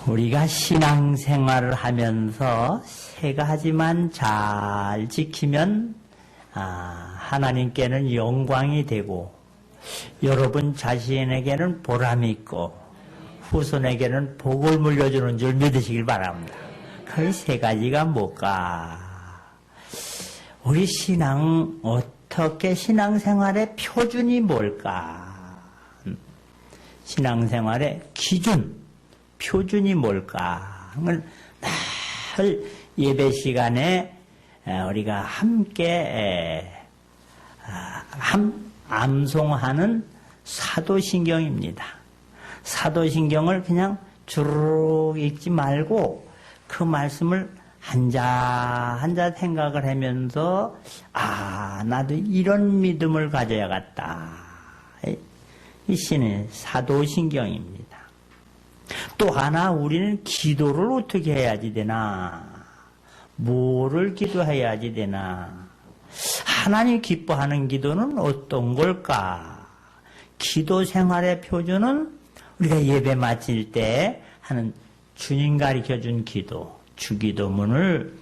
우리가 신앙생활을 하면서 세 가지만 잘 지키면 하나님께는 영광이 되고 여러분 자신에게는 보람이 있고 후손에게는 복을 물려주는 줄 믿으시길 바랍니다. 그 세 가지가 뭘까? 우리 어떻게 신앙생활의 표준이 뭘까? 신앙생활의 기준, 표준이 뭘까? 늘 예배 시간에 우리가 함께 암송하는 사도신경입니다. 사도신경을 그냥 주르륵 읽지 말고 그 말씀을 한자 생각을 하면서 나도 이런 믿음을 가져야겠다. 이 신의 사도신경입니다. 또 하나 우리는 기도를 어떻게 해야지 되나? 뭐를 기도해야지 되나? 하나님 기뻐하는 기도는 어떤 걸까? 기도 생활의 표준은 우리가 예배 마칠 때 하는 주님 가르쳐준 기도, 주기도문을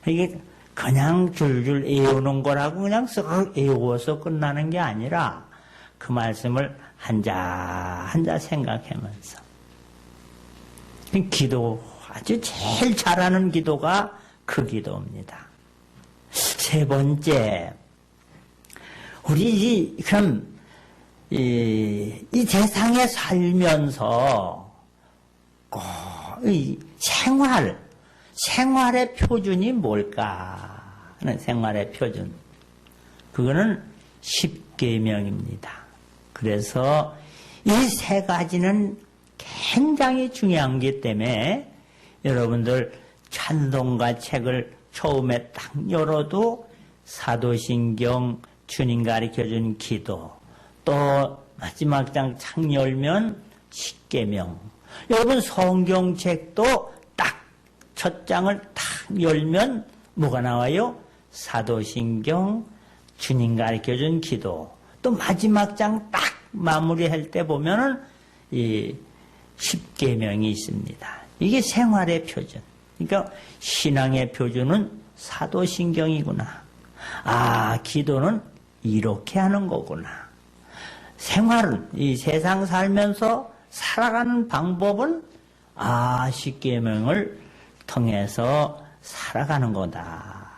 이게 그냥 줄줄 외우는 거라고 그냥 쓱 외워서 끝나는 게 아니라 그 말씀을 한자 생각하면서 기도 아주 제일 잘하는 기도가 그 기도입니다. 세 번째, 우리 그럼 이 세상에 살면서 꼭 이 생활의 표준이 뭘까 하는 생활의 표준, 그거는 십계명입니다. 그래서 이 세 가지는 굉장히 중요한 기 때문에 여러분들 찬송가 책을 처음에 딱 열어도 사도신경, 주님 가르쳐준 기도, 또 마지막 장 창 열면 십계명. 여러분 성경책도 딱 첫 장을 딱 열면 뭐가 나와요? 사도신경, 주님 가르쳐준 기도. 또 마지막 장 딱 마무리할 때 보면은 이 십계명이 있습니다. 이게 생활의 표준. 그러니까 신앙의 표준은 사도신경이구나. 기도는 이렇게 하는 거구나. 생활은, 이 세상 살면서 살아가는 방법은 십계명을 통해서 살아가는 거다.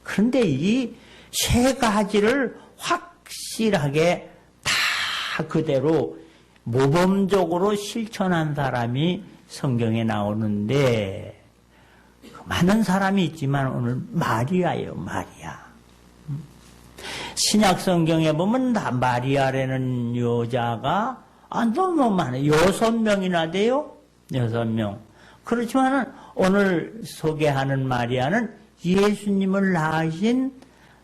그런데 이 세 가지를 확실하게 다 그대로 모범적으로 실천한 사람이 성경에 나오는데 많은 사람이 있지만 오늘 마리아예요. 마리아. 신약 성경에 보면 마리아라는 여자가 너무 많아요. 6명이나 돼요. 6명. 그렇지만 오늘 소개하는 마리아는 예수님을 낳으신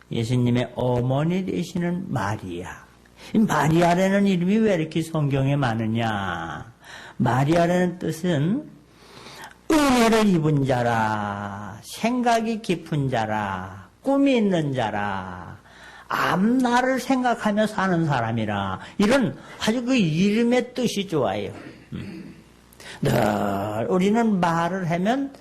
예수님의 어머니 되시는 마리아. 이 마리아라는 이름이 왜 이렇게 성경에 많으냐? 마리아라는 뜻은 은혜를 입은 자라, 생각이 깊은 자라, 꿈이 있는 자라, 앞날을 생각하며 사는 사람이라, 이런 아주 그 이름의 뜻이 좋아요. 늘 우리는 말을 하면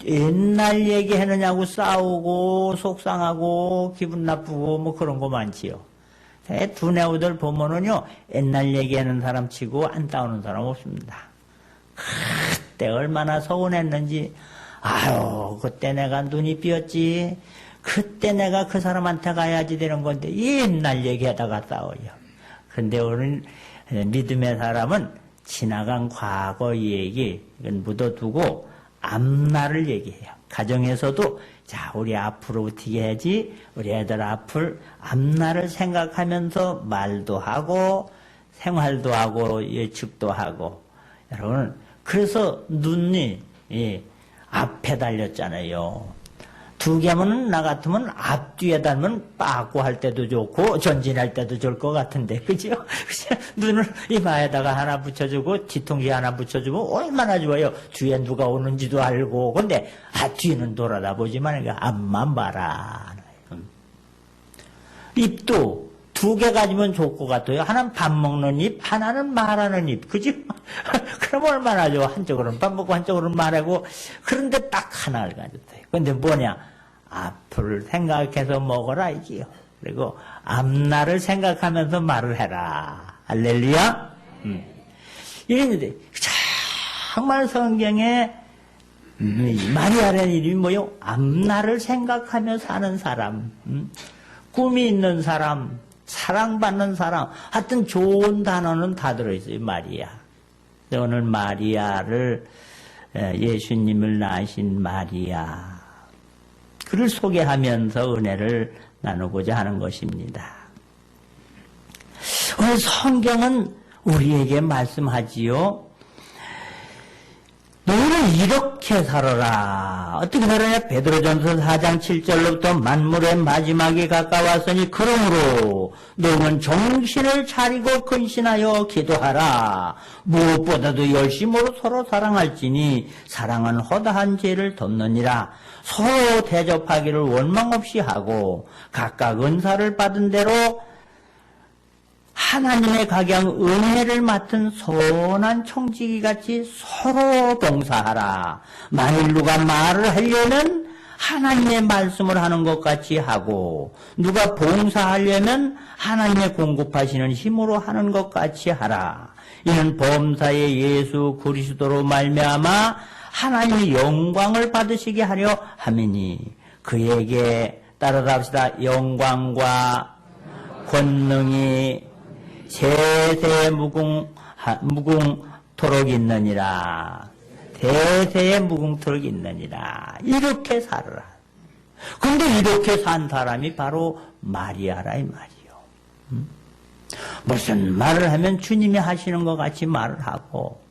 옛날 얘기하느냐고 싸우고 속상하고 기분 나쁘고 뭐 그런 거 많지요. 두뇌우들 보면은요, 옛날 얘기하는 사람 치고 안 싸우는 사람 없습니다. 그때 얼마나 서운했는지, 그때 내가 눈이 삐었지, 그때 내가 그 사람한테 가야지 되는 건데, 옛날 얘기하다가 싸워요. 근데 오늘 믿음의 사람은 지나간 과거 얘기, 이건 묻어두고 앞날을 얘기해요. 가정에서도, 우리 앞으로 어떻게 해야지, 우리 애들 앞날을 생각하면서 말도 하고, 생활도 하고, 예측도 하고. 여러분, 그래서 눈이, 앞에 달렸잖아요. 두 개면 나 같으면 앞뒤에 달면 빠꾸 할 때도 좋고 전진할 때도 좋을 것 같은데, 그죠? 눈을 이마에다가 하나 붙여주고 뒤통수에 하나 붙여주고 얼마나 좋아요. 뒤에 누가 오는지도 알고. 근데 뒤는 돌아다 보지만 앞만 봐라. 입도 두 개 가지면 좋을 것 같아요. 하나는 밥 먹는 입, 하나는 말하는 입. 그지? 그럼 얼마나 좋아. 한쪽으로는 밥 먹고 한쪽으로는 말하고. 그런데 딱 하나를 가졌어요. 근데 뭐냐? 앞을 생각해서 먹어라, 이지요. 그리고 앞날을 생각하면서 말을 해라. 할렐루야? 이랬는데, 정말 성경에 마리아라는 이름이 뭐요? 앞날을 생각하며 사는 사람, 꿈이 있는 사람, 사랑받는 사람, 하여튼 좋은 단어는 다 들어있어요, 마리아. 오늘 마리아를, 예수님을 낳으신 마리아, 그를 소개하면서 은혜를 나누고자 하는 것입니다. 오늘 성경은 우리에게 말씀하지요. 너는 이렇게 살아라. 어떻게 살아야? 베드로전서 4장 7절로부터 만물의 마지막이 가까웠으니 그러므로 너는 정신을 차리고 근신하여 기도하라. 무엇보다도 열심으로 서로 사랑할지니 사랑은 허다한 죄를 덮느니라. 서로 대접하기를 원망 없이 하고 각각 은사를 받은 대로 하나님의 각양 은혜를 맡은 선한 청지기같이 서로 봉사하라. 만일 누가 말을 하려면 하나님의 말씀을 하는 것 같이 하고 누가 봉사하려면 하나님의 공급하시는 힘으로 하는 것 같이 하라. 이는 범사의 예수 그리스도로 말미암아 하나님의 영광을 받으시게 하려 함이니 그에게 따라서 합시다. 영광과 권능이 세세에 무궁토록 있느니라. 대세에 무궁토록 있느니라. 이렇게 살아라. 그런데 이렇게 산 사람이 바로 마리아라 이 말이요. 무슨 말을 하면 주님이 하시는 것 같이 말을 하고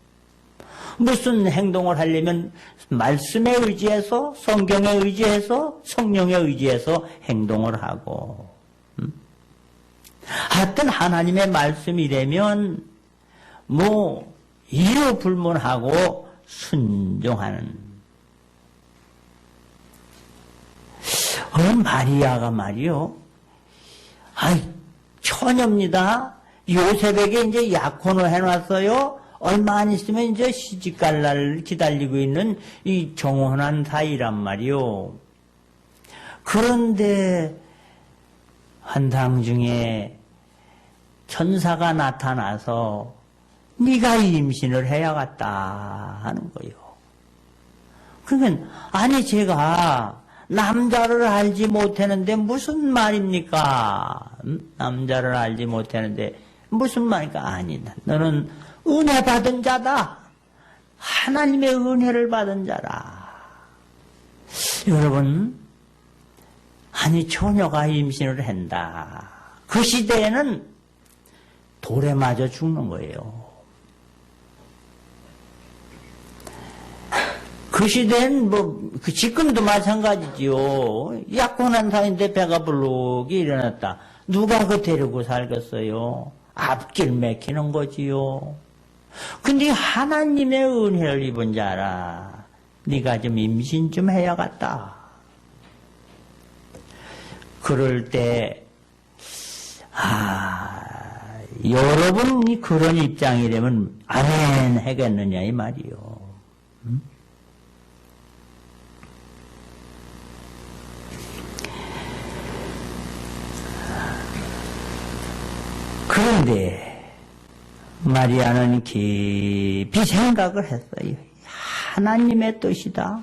무슨 행동을 하려면 말씀에 의지해서 성경에 의지해서 성령에 의지해서 행동을 하고 하여튼 하나님의 말씀이라면 뭐 이유 불문하고 순종하는 마리아가 말이요. 처녀입니다. 요셉에게 이제 약혼을 해놨어요. 얼마 안 있으면 이제 시집갈 날 기다리고 있는 이 정혼한 사이란 말이요. 그런데 환상 중에 천사가 나타나서 네가 임신을 해야겠다 하는 거예요. 그러니까 아니 제가 남자를 알지 못하는데 무슨 말입니까? 남자를 알지 못하는데 무슨 말입니까? 아니다. 너는 은혜 받은 자다. 하나님의 은혜를 받은 자라. 여러분, 아니 처녀가 임신을 한다. 그 시대에는 돌에 맞아 죽는 거예요. 그 시대엔 지금도 마찬가지지요. 약혼한 사이인데 배가 불룩이 일어났다. 누가 그 데리고 살겠어요? 앞길 맥히는 거지요. 근데 하나님의 은혜를 입은 자라. 네가 좀 임신 좀 해야겠다. 그럴 때 여러분이 그런 입장이라면 아멘 하겠느냐 이 말이요. 그런데 마리아는 깊이 생각을 했어요. 하나님의 뜻이다.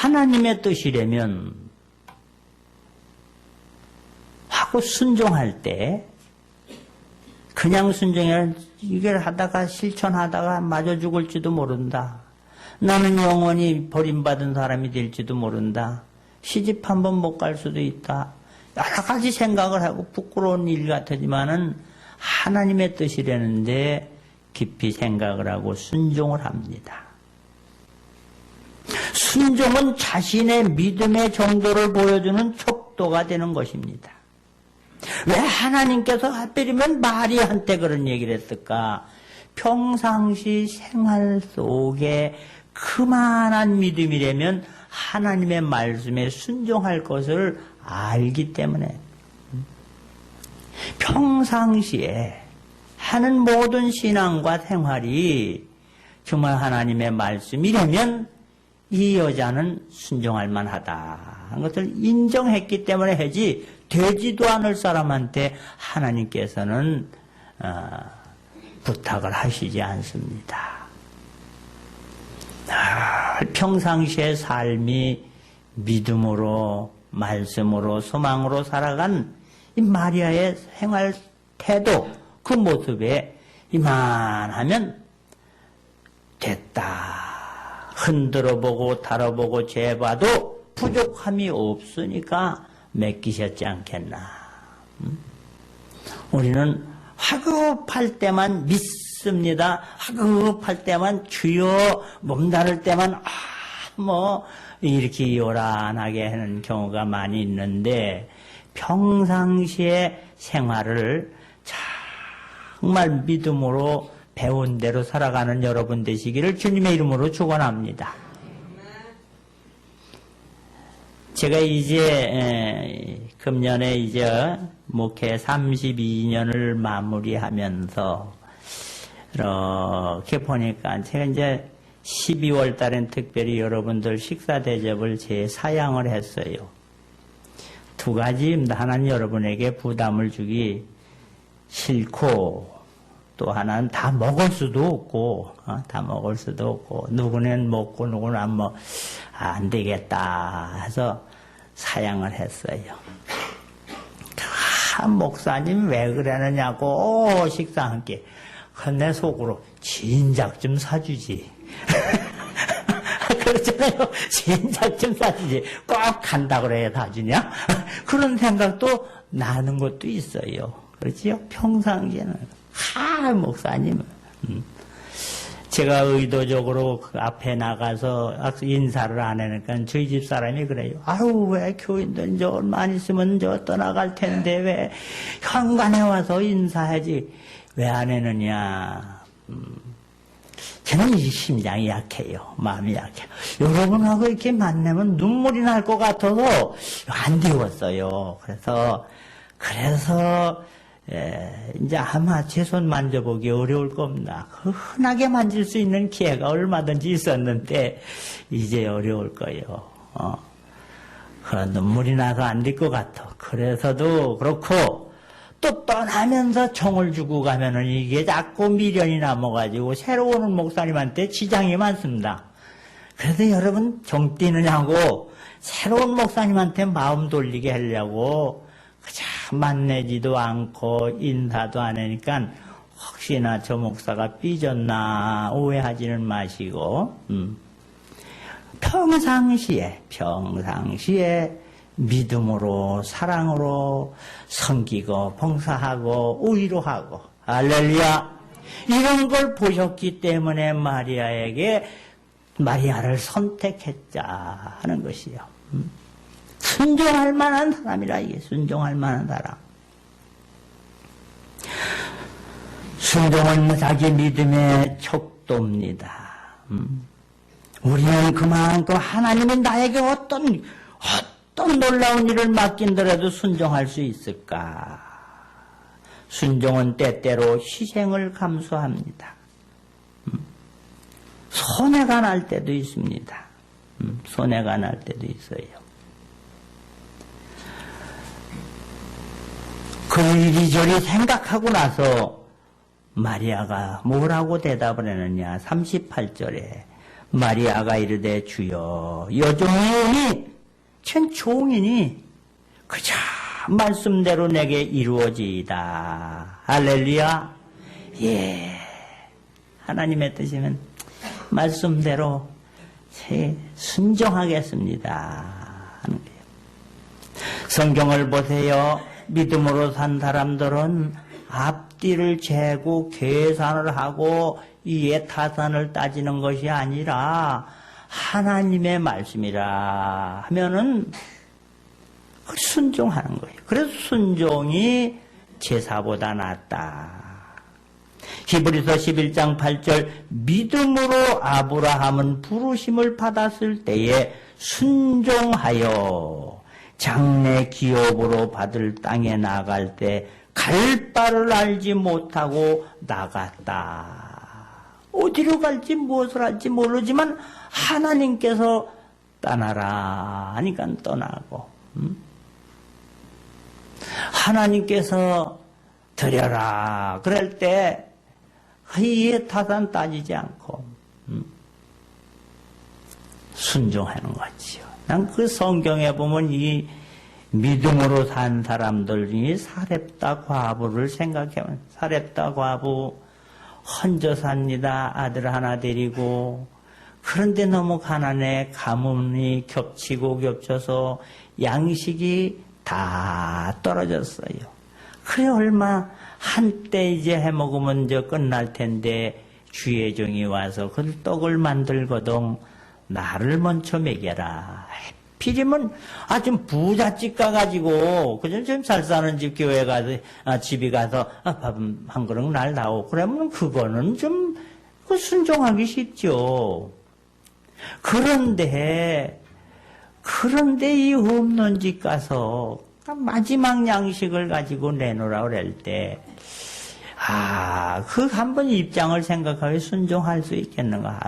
하나님의 뜻이라면 하고 순종할 때 그냥 순종을 이걸 하다가 실천하다가 맞아 죽을지도 모른다. 나는 영원히 버림받은 사람이 될지도 모른다. 시집 한번 못 갈 수도 있다. 여러 가지 생각을 하고 부끄러운 일 같지만은 하나님의 뜻이라는데 깊이 생각을 하고 순종을 합니다. 순종은 자신의 믿음의 정도를 보여주는 척도가 되는 것입니다. 왜 하나님께서 하필이면 마리아한테 그런 얘기를 했을까? 평상시 생활 속에 그만한 믿음이라면 하나님의 말씀에 순종할 것을 알기 때문에 평상시에 하는 모든 신앙과 생활이 정말 하나님의 말씀이라면 이 여자는 순종할 만하다 하는 것을 인정했기 때문에 하지 되지도 않을 사람한테 하나님께서는 부탁을 하시지 않습니다. 평상시의 삶이 믿음으로 말씀으로 소망으로 살아간 이 마리아의 생활 태도 그 모습에 이만하면 됐다. 흔들어보고 다뤄보고 재봐도 부족함이 없으니까 맡기셨지 않겠나. 우리는 화급할 때만 믿습니다. 화급할 때만 주여 몸다를 때만 이렇게 요란하게 하는 경우가 많이 있는데 평상시의 생활을 정말 믿음으로 배운 대로 살아가는 여러분 되시기를 주님의 이름으로 축원합니다. 제가 이제 금년에 이제 목회 32년을 마무리하면서 이렇게 보니까 제가 이제 12월 달엔 특별히 여러분들 식사 대접을 재사양을 했어요. 두 가지입니다. 하나는 여러분에게 부담을 주기 싫고 또 하나는 다 먹을 수도 없고 누구는 먹고 누구는 안 되겠다 해서 사양을 했어요. 목사님 왜 그러느냐고 식사 함께. 근데 속으로 진작 좀 사주지. 그렇잖아요. 진작 좀 사주지. 꼭 간다 그래야 사주냐? 그런 생각도 나는 것도 있어요. 그렇지요? 평상시에는. 목사님. 제가 의도적으로 그 앞에 나가서 인사를 안 하니까 저희 집 사람이 그래요. 아유, 왜 교인들 이제 얼마 안 있으면 떠나갈 텐데 왜 현관에 와서 인사하지? 왜 안 하느냐? 저는 이 심장이 약해요. 마음이 약해요. 여러분하고 이렇게 만나면 눈물이 날 것 같아서 안 되었어요. 그래서 이제 아마 제 손 만져보기 어려울 겁니다. 흔하게 만질 수 있는 기회가 얼마든지 있었는데 이제 어려울 거예요. 그런 눈물이 나서 안 될 것 같아. 그래서도 그렇고 또 떠나면서 총을 주고 가면은 이게 자꾸 미련이 남아가지고 새로 오는 목사님한테 지장이 많습니다. 그래서 여러분 종 뛰느냐고 새로운 목사님한테 마음 돌리게 하려고 그저 만나지도 않고 인사도 안 하니까 혹시나 저 목사가 삐졌나 오해하지는 마시고 평상시에 믿음으로 사랑으로 섬기고 봉사하고 위로하고 할렐루야 이런 걸 보셨기 때문에 마리아를 선택했자 하는 것이요. 순종할 만한 사람이라 이게 순종할 만한 사람. 순종은 자기 믿음의 척도입니다. 우리는 그만큼 하나님은 나에게 어떤 놀라운 일을 맡긴더라도 순종할 수 있을까? 순종은 때때로 희생을 감수합니다. 손해가 날 때도 있습니다. 손해가 날 때도 있어요. 그 이리저리 생각하고 나서 마리아가 뭐라고 대답을 했느냐. 38절에 마리아가 이르되 주여 여종이오니 전 종이니 그저 말씀대로 내게 이루어지이다. 할렐루야. 예, 하나님의 뜻이면 말씀대로 순종하겠습니다 하는 거예요. 성경을 보세요. 믿음으로 산 사람들은 앞뒤를 재고 계산을 하고 이해 타산을 따지는 것이 아니라 하나님의 말씀이라 하면은 순종하는 거예요. 그래서 순종이 제사보다 낫다. 히브리서 11장 8절 믿음으로 아브라함은 부르심을 받았을 때에 순종하여 장래 기업으로 받을 땅에 나갈 때 갈 바를 알지 못하고 나갔다. 어디로 갈지 무엇을 할지 모르지만 하나님께서 떠나라 하니까 떠나고, 하나님께서 드려라 그럴 때 이해 타산 따지지 않고 순종하는 거지요. 난 그 성경에 보면 이 믿음으로 산 사람들이 사렙다 과부를 생각해보면, 사렙다 과부 혼자 삽니다. 아들 하나 데리고. 그런데 너무 가난해. 가뭄이 겹치고 겹쳐서 양식이 다 떨어졌어요. 그래 얼마 한때 이제 해먹으면 이제 끝날 텐데 주의 종이 와서 그 떡을 만들거든 나를 먼저 먹여라. 필이면 좀 부잣집 가가지고 그저 좀 잘 사는 집 교회 가서 집에 가서 밥 한 그릇 날 나오. 그러면 그거는 좀 순종하기 쉽죠. 그런데 이 없는 집 가서 마지막 양식을 가지고 내놓으라 그럴 때, 그 한번 입장을 생각하여 순종할 수 있겠는가?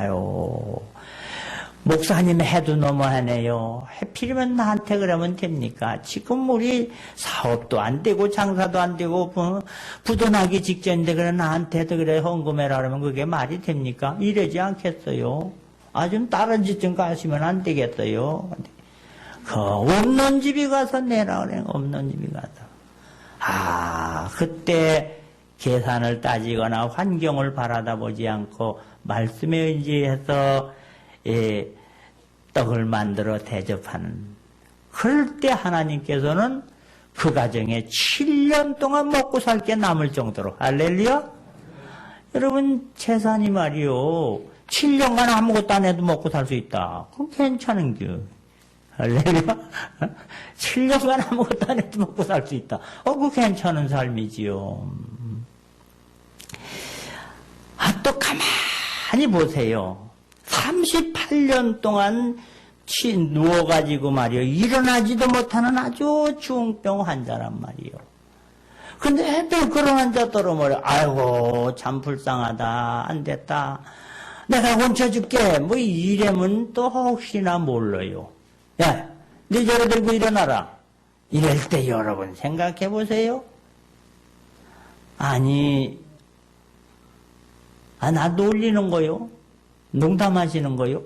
목사님 해도 너무하네요. 해필이면 나한테 그러면 됩니까? 지금 우리 사업도 안 되고 장사도 안 되고 부도나기 직전인데 그래 나한테도 그래 헌금해라 그러면 그게 말이 됩니까? 이러지 않겠어요. 좀 다른 집 좀 가시면 안 되겠어요. 없는 집에 가서 내라 그래. 없는 집에 가서. 그때 계산을 따지거나 환경을 바라다 보지 않고 말씀에 의지해서 떡을 만들어 대접하는, 그럴 때 하나님께서는 그 가정에 7년 동안 먹고 살 게 남을 정도로. 할렐루야. 여러분 재산이 말이요 7년간 아무것도 안 해도 먹고 살 수 있다. 그럼 괜찮은 겨. 할렐루야. 7년간 아무것도 안 해도 먹고 살 수 있다. 그거 괜찮은 삶이지요. 또 가만히 보세요. 38년 동안 누워가지고 말이요. 일어나지도 못하는 아주 중병 환자란 말이요. 근데 또 그런 환자 떨어버려. 아이고, 참 불쌍하다. 안 됐다. 내가 얹혀줄게. 이래면 또 혹시나 몰라요. 야, 네 저리 들고 일어나라. 이럴 때 여러분 생각해 보세요. 나 놀리는 거요? 농담하시는 거요?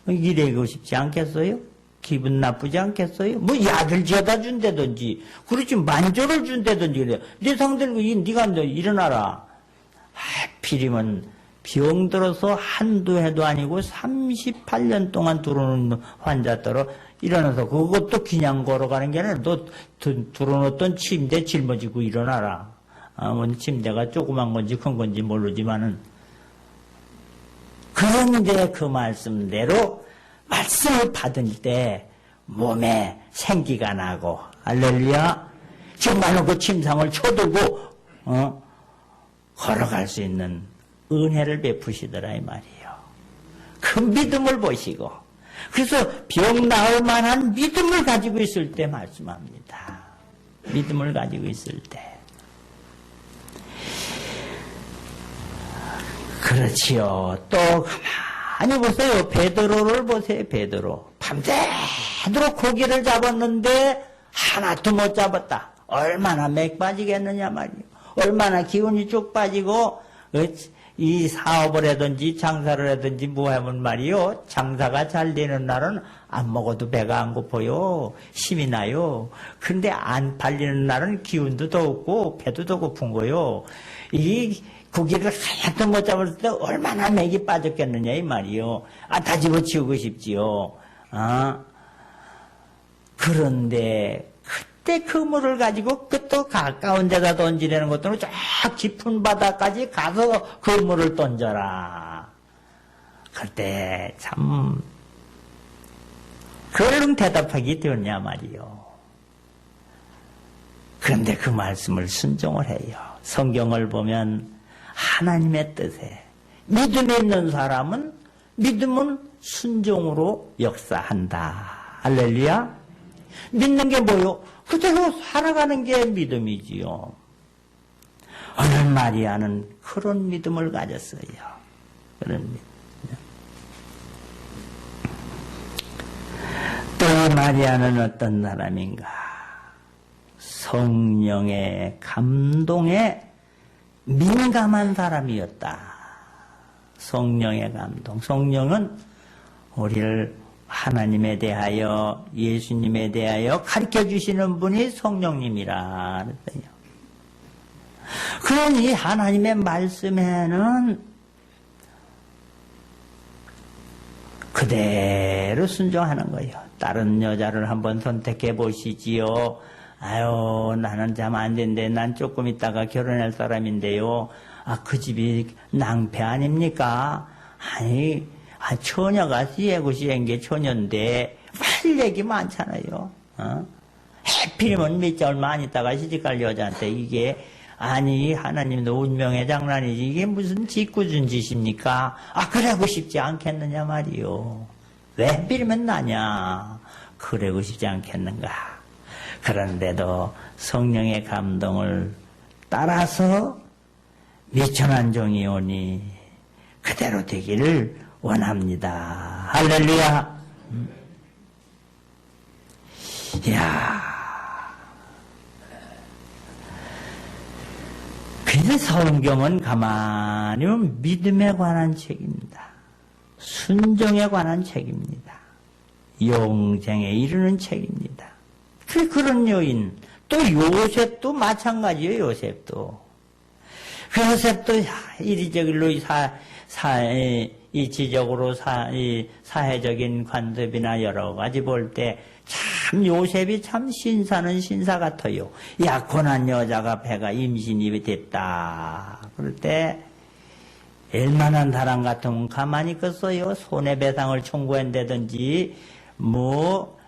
이래고 싶지 않겠어요? 기분 나쁘지 않겠어요? 약을 지어다 준다든지, 그렇지 만조를 준다든지 그래요. 네 상 들고 네가 일어나라. 하필이면 병들어서 한두 해도 아니고 38년 동안 들어오는 환자더러 일어나서 그것도 그냥 걸어가는 게 아니라 너 들어놓던 침대 짊어지고 일어나라. 침대가 조그만 건지 큰 건지 모르지만은, 그런데 그 말씀대로 말씀을 받을 때 몸에 생기가 나고, 할렐루야, 정말로 그 침상을 쳐들고 걸어갈 수 있는 은혜를 베푸시더라 이 말이에요. 그 믿음을 보시고, 그래서 병 나을 만한 믿음을 가지고 있을 때 말씀합니다. 믿음을 가지고 있을 때. 그렇지요. 또 가만히 보세요. 베드로를 보세요. 베드로. 밤새도록 고기를 잡았는데 하나도 못 잡았다. 얼마나 맥 빠지겠느냐 말이에요. 얼마나 기운이 쭉 빠지고 이 사업을 하든지 장사를 하든지 뭐 하면 말이요. 장사가 잘 되는 날은 안 먹어도 배가 안 고파요. 힘이 나요. 근데 안 팔리는 날은 기운도 더 없고 배도 더 고픈 거요. 이 고기를 하나도 못 잡을 때 얼마나 맥이 빠졌겠느냐 이 말이요. 다 집어치우고 싶지요. 그런데 그때 그 물을 가지고 그 또 가까운 데다 던지려는 것들은 저 깊은 바다까지 가서 그 물을 던져라. 그때 참 그런 대답하기 되었냐 말이요. 그런데 그 말씀을 순종을 해요. 성경을 보면 하나님의 뜻에 믿음이 있는 사람은 믿음은 순종으로 역사한다. 할렐루야. 믿는 게 뭐요? 그대로 살아가는 게 믿음이지요. 오늘 마리아는 그런 믿음을 가졌어요. 그런 믿음. 또 마리아는 어떤 사람인가? 성령의 감동에 민감한 사람이었다. 성령의 감동. 성령은 우리를 하나님에 대하여, 예수님에 대하여 가르쳐 주시는 분이 성령님이라 그랬어요. 그러니 하나님의 말씀에는 그대로 순종하는 거예요. 다른 여자를 한번 선택해 보시지요. 아유, 나는 참 안 된대. 난 조금 있다가 결혼할 사람인데요. 아, 그 집이 낭패 아닙니까? 아니, 처녀가 예구시한 게 처녀인데, 할 얘기 많잖아요. 해필이면 몇 달 얼마 안 있다가 시집갈 여자한테 이게, 아니, 하나님도 운명의 장난이지. 이게 무슨 짓궂은 짓입니까? 아, 그러고 싶지 않겠느냐 말이요. 왜 해필이면 나냐? 그러고 싶지 않겠는가? 그런데도 성령의 감동을 따라서 미천한 종이 오니 그대로 되기를 원합니다. 할렐루야. 이야. 그래서 성경은 가만히 보면 믿음에 관한 책입니다. 순종에 관한 책입니다. 영생에 이르는 책입니다. 그런 여인, 또 요셉도 마찬가지예요. 요셉도 이리저리로 이치적으로 사회적인 관습이나 여러 가지 볼 때 참 요셉이 참 신사는 신사 같아요. 약혼한 여자가 배가 임신이 됐다. 그럴 때 웬만한 사람 같으면 가만히 있겠어요. 손해배상을 청구한다든지 또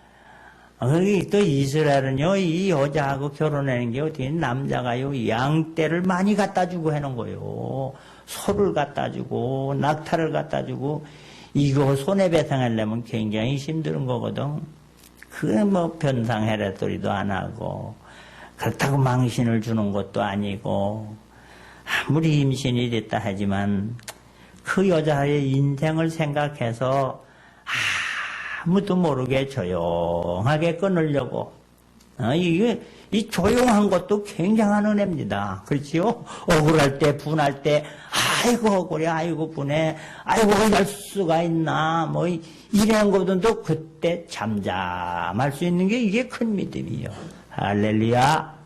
이스라엘은요, 이 여자하고 결혼하는 게 어떻게 남자가요, 양떼를 많이 갖다 주고 하는 거예요. 소를 갖다 주고, 낙타를 갖다 주고, 이거 손해배상하려면 굉장히 힘든 거거든. 변상해라 소리도 안 하고, 그렇다고 망신을 주는 것도 아니고, 아무리 임신이 됐다 하지만, 그 여자의 인생을 생각해서, 아무도 모르게 조용하게 끊으려고. 이 조용한 것도 굉장한 은혜입니다. 그렇지요? 억울할 때, 분할 때, 아이고, 억울해, 아이고, 분해, 아이고, 이럴 수가 있나, 이런 것들도 그때 잠잠할 수 있는 게 이게 큰 믿음이요. 할렐루야.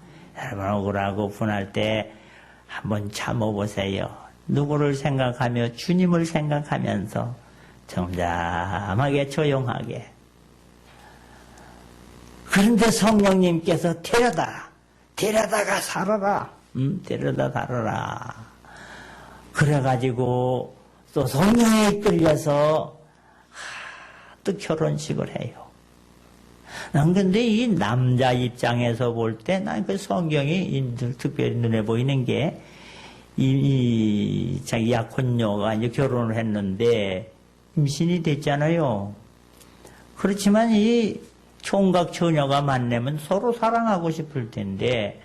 여러분, 억울하고 분할 때 한번 참아보세요. 누구를 생각하며, 주님을 생각하면서, 잠잠하게 조용하게. 그런데 성령님께서 데려다가 살아라. 데려다 살아라. 그래가지고 또 성령에 이끌려서 또 결혼식을 해요. 난 근데 이 남자 입장에서 볼 때 난 그 성경이 특별히 눈에 보이는 게 자기 약혼녀가 이제 결혼을 했는데 임신이 됐잖아요. 그렇지만 이 총각 처녀가 만나면 서로 사랑하고 싶을 텐데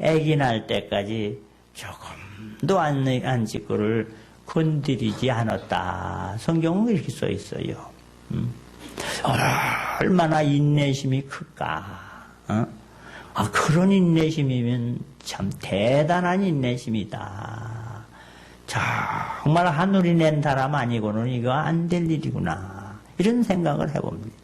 아기 날 때까지 조금도 안식구를 건드리지 않았다. 성경은 이렇게 써 있어요. 얼마나 인내심이 클까. 그런 인내심이면 참 대단한 인내심이다. 정말 하늘이 낸 사람 아니고는 이거 안 될 일이구나. 이런 생각을 해봅니다.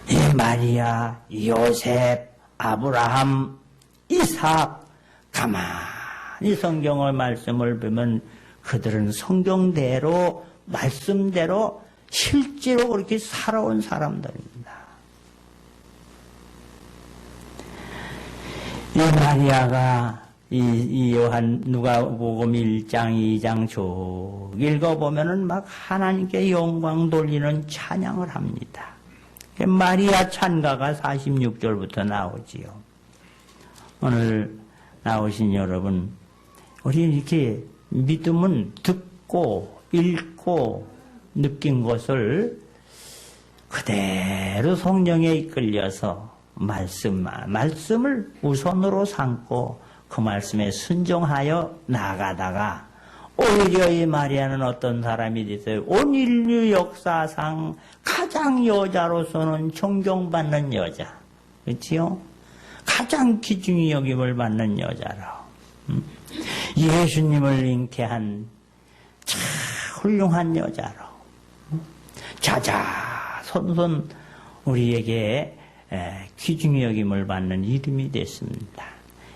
이 마리아, 요셉, 아브라함, 이삭, 가만히 성경의 말씀을 보면 그들은 성경대로, 말씀대로 실제로 그렇게 살아온 사람들입니다. 이 마리아가 이 누가복음 1장, 2장 쭉 읽어보면은 막 하나님께 영광 돌리는 찬양을 합니다. 마리아 찬가가 46절부터 나오지요. 오늘 나오신 여러분, 우리 이렇게 믿음은 듣고, 읽고, 느낀 것을 그대로 성령에 이끌려서 말씀을 우선으로 삼고 그 말씀에 순종하여 나아가다가 오히려 이 마리아는 어떤 사람이 됐어요? 온 인류 역사상 가장 여자로서는 존경받는 여자. 그렇지요? 가장 귀중히 여김을 받는 여자라. 예수님을 잉태한 참 훌륭한 여자로. 자자손손 우리에게 귀중히 여김을 받는 이름이 됐습니다.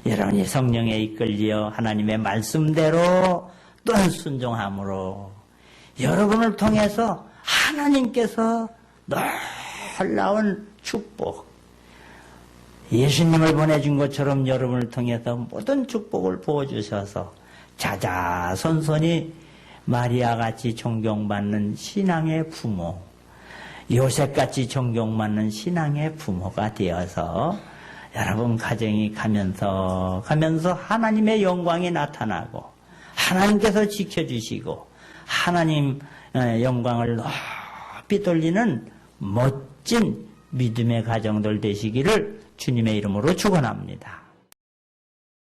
여러분이 성령에 이끌려 하나님의 말씀대로 또한 순종함으로 여러분을 통해서 하나님께서 놀라운 축복, 예수님을 보내준 것처럼 여러분을 통해서 모든 축복을 부어주셔서 자자손손이 마리아같이 존경받는 신앙의 부모, 요셉같이 존경받는 신앙의 부모가 되어서 여러분 가정이 가면서 하나님의 영광이 나타나고 하나님께서 지켜주시고 하나님 영광을 높이 돌리는 멋진 믿음의 가정들 되시기를 주님의 이름으로 축원합니다.